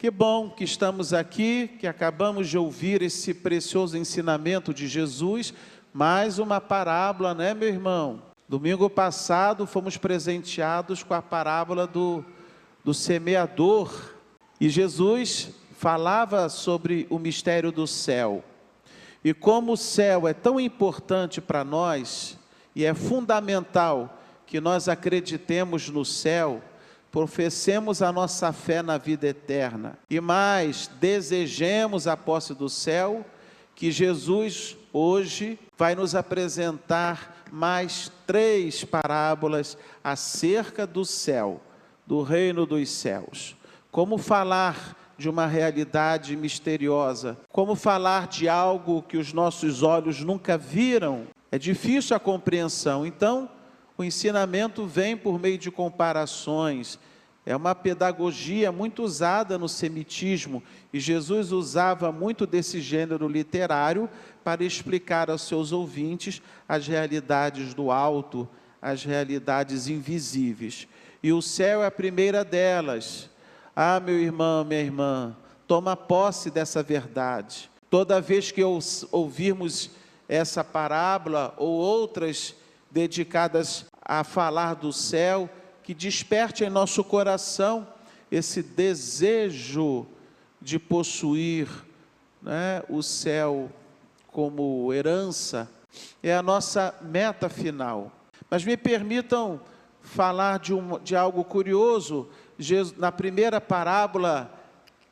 Que bom que estamos aqui, que acabamos de ouvir esse precioso ensinamento de Jesus, mais uma parábola, né, meu irmão? Domingo passado fomos presenteados com a parábola do semeador, e Jesus falava sobre o mistério do céu. E como o céu é tão importante para nós, e é fundamental que nós acreditemos no céu, professemos a nossa fé na vida eterna, e mais, desejemos a posse do céu, que Jesus hoje vai nos apresentar mais 3 parábolas acerca do céu, do reino dos céus. Como falar de uma realidade misteriosa, como falar de algo que os nossos olhos nunca viram, é difícil a compreensão. Então, o ensinamento vem por meio de comparações, é uma pedagogia muito usada no semitismo, e Jesus usava muito desse gênero literário para explicar aos seus ouvintes as realidades do alto, as realidades invisíveis. E o céu é a primeira delas. Ah, meu irmão, minha irmã, toma posse dessa verdade. Toda vez que ouvirmos essa parábola ou outras dedicadas a falar do céu, que desperte em nosso coração esse desejo de possuir, né, o céu como herança, é a nossa meta final. Mas me permitam falar de algo curioso. Na primeira parábola,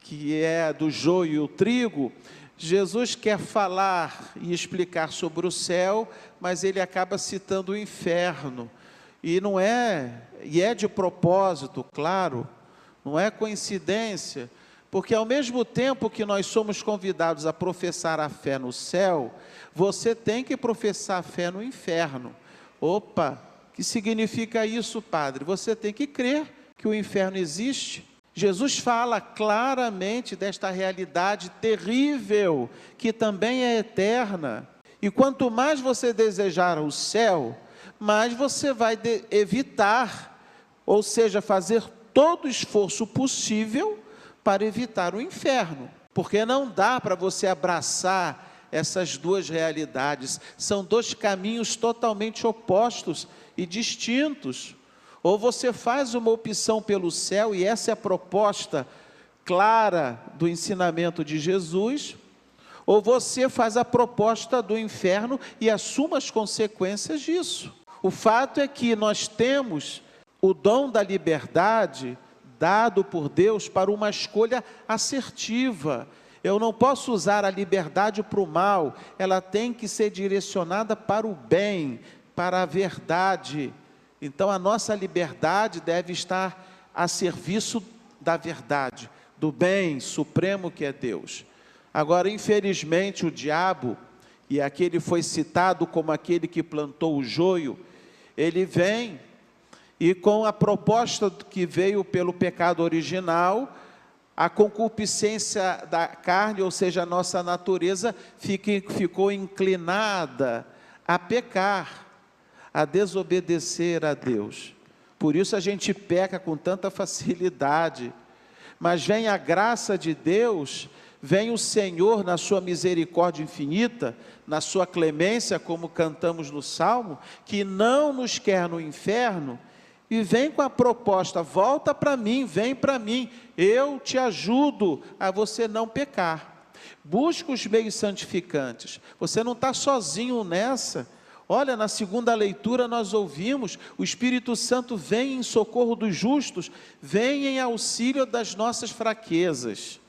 que é do joio e o trigo, Jesus quer falar e explicar sobre o céu, mas ele acaba citando o inferno. E é de propósito, claro, não é coincidência, porque ao mesmo tempo que nós somos convidados a professar a fé no céu, você tem que professar a fé no inferno. Opa, que significa isso, padre? Você tem que crer que o inferno existe. Jesus fala claramente desta realidade terrível, que também é eterna. E quanto mais você desejar o céu, mais você vai evitar, ou seja, fazer todo o esforço possível para evitar o inferno. Porque não dá para você abraçar essas duas realidades. São 2 caminhos totalmente opostos e distintos. Ou você faz uma opção pelo céu, e essa é a proposta clara do ensinamento de Jesus, ou você faz a proposta do inferno e assuma as consequências disso. O fato é que nós temos o dom da liberdade dado por Deus para uma escolha assertiva. Eu não posso usar a liberdade para o mal, ela tem que ser direcionada para o bem, para a verdade. Então a nossa liberdade deve estar a serviço da verdade, do bem supremo que é Deus. Agora, infelizmente, o diabo, e aqui ele foi citado como aquele que plantou o joio, ele vem e com a proposta que veio pelo pecado original, a concupiscência da carne, ou seja, a nossa natureza, ficou inclinada a pecar, a desobedecer a Deus. Por isso a gente peca com tanta facilidade. Mas vem a graça de Deus, vem o Senhor na sua misericórdia infinita, na sua clemência, como cantamos no Salmo, que não nos quer no inferno, e vem com a proposta: volta para mim, vem para mim, eu te ajudo a você não pecar. Busca os meios santificantes, você não está sozinho nessa. Olha, na segunda leitura nós ouvimos, o Espírito Santo vem em socorro dos justos, vem em auxílio das nossas fraquezas.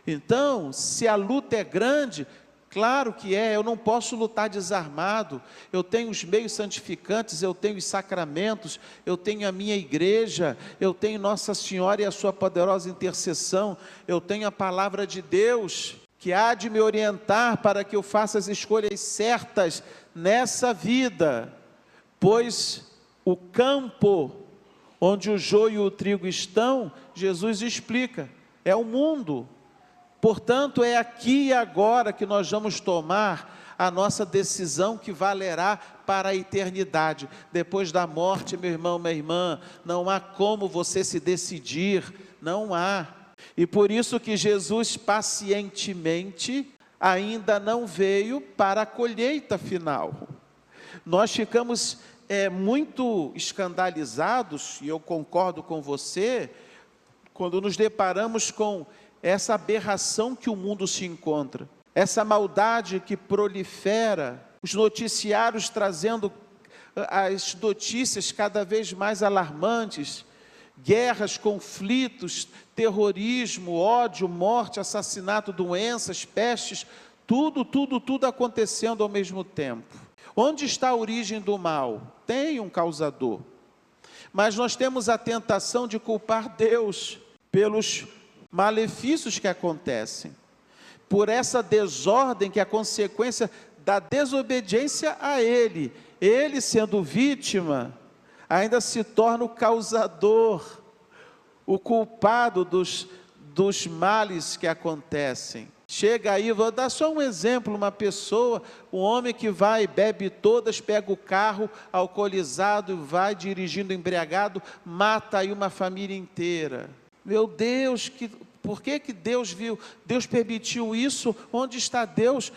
Então, se a luta é grande, claro que é, eu não posso lutar desarmado, eu tenho os meios santificantes, eu tenho os sacramentos, eu tenho a minha igreja, eu tenho Nossa Senhora e a sua poderosa intercessão, eu tenho a palavra de Deus, que há de me orientar para que eu faça as escolhas certas nessa vida, pois o campo onde o joio e o trigo estão, Jesus explica, é o mundo. Portanto, é aqui e agora que nós vamos tomar a nossa decisão que valerá para a eternidade. Depois da morte, meu irmão, minha irmã, não há como você se decidir, não há. E por isso que Jesus pacientemente ainda não veio para a colheita final. Nós ficamos muito escandalizados, e eu concordo com você, quando nos deparamos com essa aberração que o mundo se encontra, essa maldade que prolifera, os noticiários trazendo as notícias cada vez mais alarmantes, guerras, conflitos, terrorismo, ódio, morte, assassinato, doenças, pestes, tudo acontecendo ao mesmo tempo. Onde está a origem do mal? Tem um causador. Mas nós temos a tentação de culpar Deus pelos malefícios que acontecem, por essa desordem que é a consequência da desobediência a Ele. Ele, sendo vítima, ainda se torna o causador, o culpado dos males que acontecem. Chega aí, vou dar só um exemplo, uma pessoa, um homem que vai, bebe todas, pega o carro alcoolizado, vai dirigindo embriagado, mata aí uma família inteira. Meu Deus, por que Deus viu? Deus permitiu isso? Onde está Deus?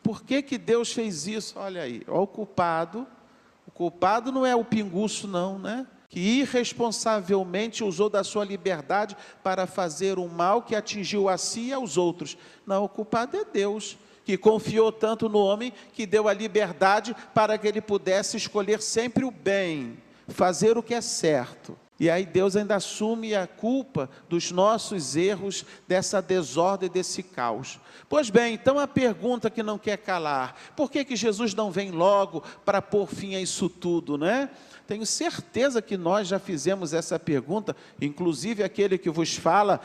Por que Deus fez isso? Olha aí, olha o culpado. O culpado não é o pinguço não, né? Que irresponsavelmente usou da sua liberdade para fazer um mal que atingiu a si e aos outros. Não, o culpado é Deus, que confiou tanto no homem, que deu a liberdade para que ele pudesse escolher sempre o bem, fazer o que é certo. E aí Deus ainda assume a culpa dos nossos erros, dessa desordem, desse caos. Pois bem, então a pergunta que não quer calar: por que Jesus não vem logo para pôr fim a isso tudo, né? Tenho certeza que nós já fizemos essa pergunta, inclusive aquele que vos fala: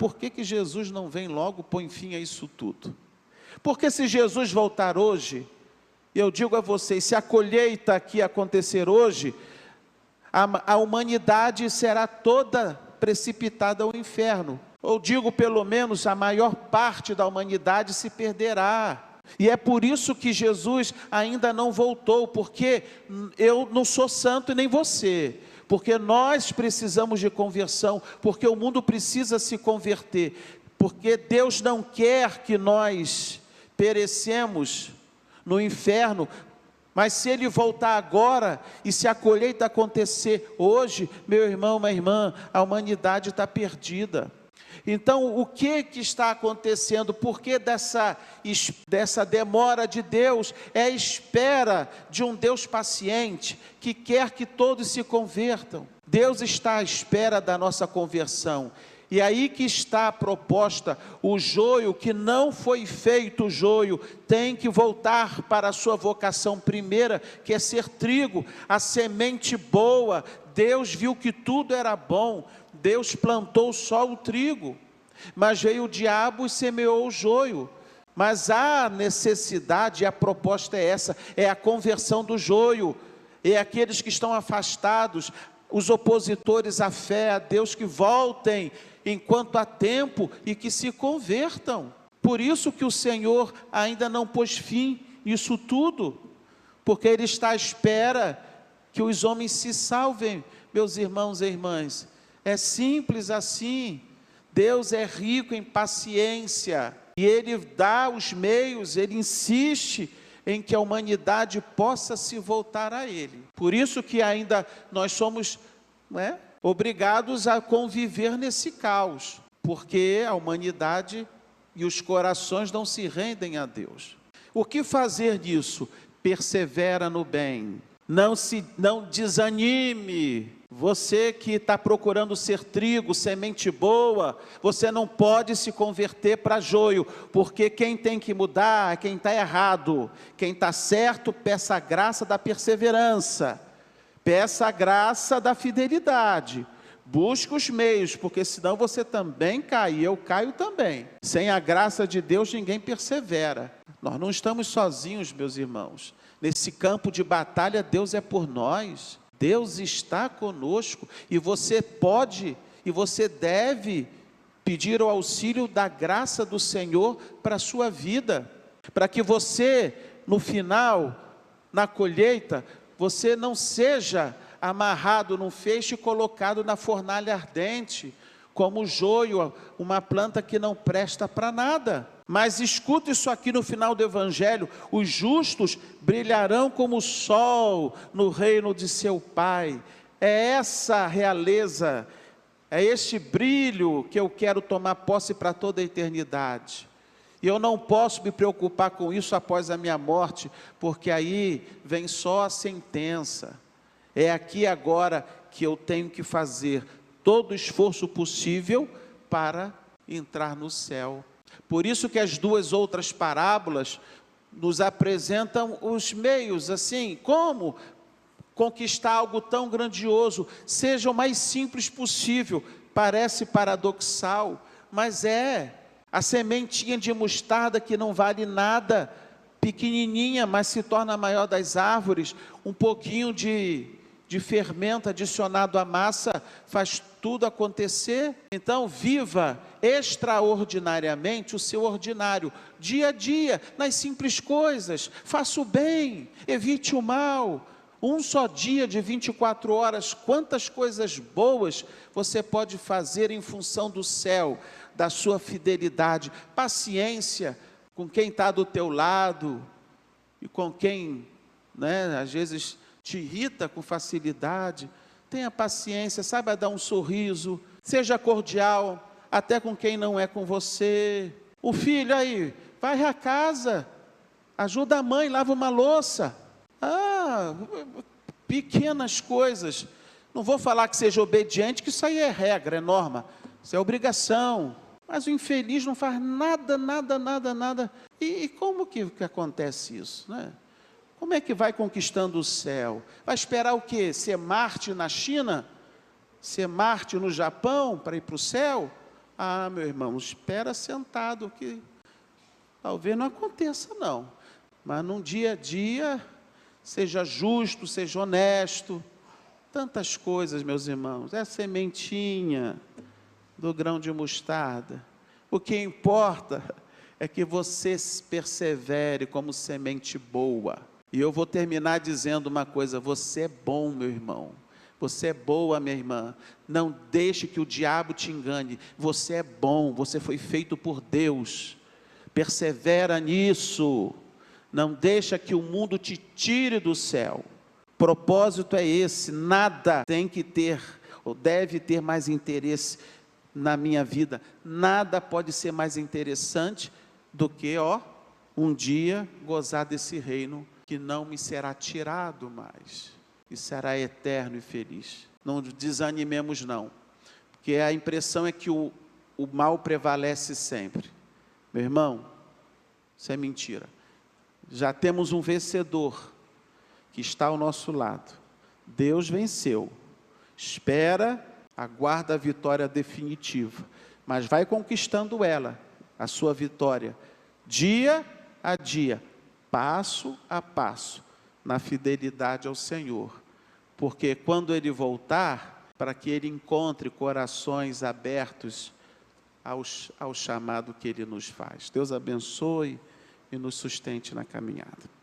por que Jesus não vem logo, põe fim a isso tudo? Porque se Jesus voltar hoje, eu digo a vocês, se a colheita aqui acontecer hoje, a humanidade será toda precipitada ao inferno. Ou digo, pelo menos, a maior parte da humanidade se perderá. E é por isso que Jesus ainda não voltou, porque eu não sou santo e nem você, porque nós precisamos de conversão, porque o mundo precisa se converter, porque Deus não quer que nós perecemos no inferno. Mas se Ele voltar agora, e se a colheita acontecer hoje, meu irmão, minha irmã, a humanidade está perdida. Então, o que está acontecendo? Por que dessa demora de Deus? É a espera de um Deus paciente, que quer que todos se convertam. Deus está à espera da nossa conversão. E aí que está a proposta: o joio que não foi feito joio, tem que voltar para a sua vocação primeira, que é ser trigo, a semente boa. Deus viu que tudo era bom, Deus plantou só o trigo, mas veio o diabo e semeou o joio. Mas a necessidade, a proposta é essa, é a conversão do joio, é aqueles que estão afastados, os opositores à fé, a Deus, que voltem enquanto há tempo e que se convertam. Por isso que o Senhor ainda não pôs fim nisso tudo, porque Ele está à espera que os homens se salvem. Meus irmãos e irmãs, é simples assim. Deus é rico em paciência, e Ele dá os meios, Ele insiste em que a humanidade possa se voltar a Ele. Por isso que ainda nós somos, obrigados a conviver nesse caos, porque a humanidade e os corações não se rendem a Deus. O que fazer disso? Persevera no bem, não desanime. Você que está procurando ser trigo, semente boa, você não pode se converter para joio, porque quem tem que mudar é quem está errado. Quem está certo, peça a graça da perseverança, peça a graça da fidelidade, busque os meios, porque senão você também cai, e eu caio também. Sem a graça de Deus ninguém persevera. Nós não estamos sozinhos, meus irmãos. Nesse campo de batalha, Deus é por nós. Deus está conosco, e você pode e você deve pedir o auxílio da graça do Senhor para a sua vida, para que você, no final, na colheita, você não seja amarrado num feixe e colocado na fornalha ardente. como o joio, uma planta que não presta para nada. Mas escuta isso aqui no final do Evangelho: os justos brilharão como o sol no reino de seu Pai. É essa realeza, é este brilho que eu quero tomar posse para toda a eternidade. E eu não posso me preocupar com isso após a minha morte, porque aí vem só a sentença. É aqui e agora que eu tenho que fazer todo o esforço possível para entrar no céu. Por isso que as duas outras parábolas nos apresentam os meios, assim, como conquistar algo tão grandioso, seja o mais simples possível. Parece paradoxal, mas é. A sementinha de mostarda que não vale nada, pequenininha, mas se torna a maior das árvores. Um pouquinho de fermento adicionado à massa faz tudo acontecer. Então viva extraordinariamente o seu ordinário, dia a dia, nas simples coisas. Faça o bem, evite o mal. Um só dia de 24 horas, quantas coisas boas você pode fazer em função do céu, da sua fidelidade. Paciência com quem está do teu lado e com quem, às vezes te irrita com facilidade. Tenha paciência, saiba dar um sorriso, seja cordial até com quem não é com você. O filho aí, vai à casa, ajuda a mãe, lava uma louça. Pequenas coisas. Não vou falar que seja obediente, que isso aí é regra, é norma, isso é obrigação. Mas o infeliz não faz nada. E como que acontece isso, né? Como é que vai conquistando o céu? Vai esperar o quê? Ser Marte na China? Ser Marte no Japão para ir para o céu? Meu irmão, espera sentado, que talvez não aconteça não. Mas num dia a dia, seja justo, seja honesto. Tantas coisas, meus irmãos. É a sementinha do grão de mostarda. O que importa é que você persevere como semente boa. E eu vou terminar dizendo uma coisa: você é bom, meu irmão. Você é boa, minha irmã. Não deixe que o diabo te engane. Você é bom, você foi feito por Deus. Persevera nisso. Não deixa que o mundo te tire do céu. O propósito é esse. Nada tem que ter, ou deve ter mais interesse na minha vida. Nada pode ser mais interessante do que, um dia gozar desse reino que não me será tirado mais. E será eterno e feliz. Não desanimemos não. Porque a impressão é que o mal prevalece sempre. Meu irmão, isso é mentira. Já temos um vencedor que está ao nosso lado. Deus venceu. Espera, aguarda a vitória definitiva, mas vai conquistando ela, a sua vitória, dia a dia, passo a passo, na fidelidade ao Senhor. Porque quando Ele voltar, para que Ele encontre corações abertos ao chamado que Ele nos faz. Deus abençoe e nos sustente na caminhada.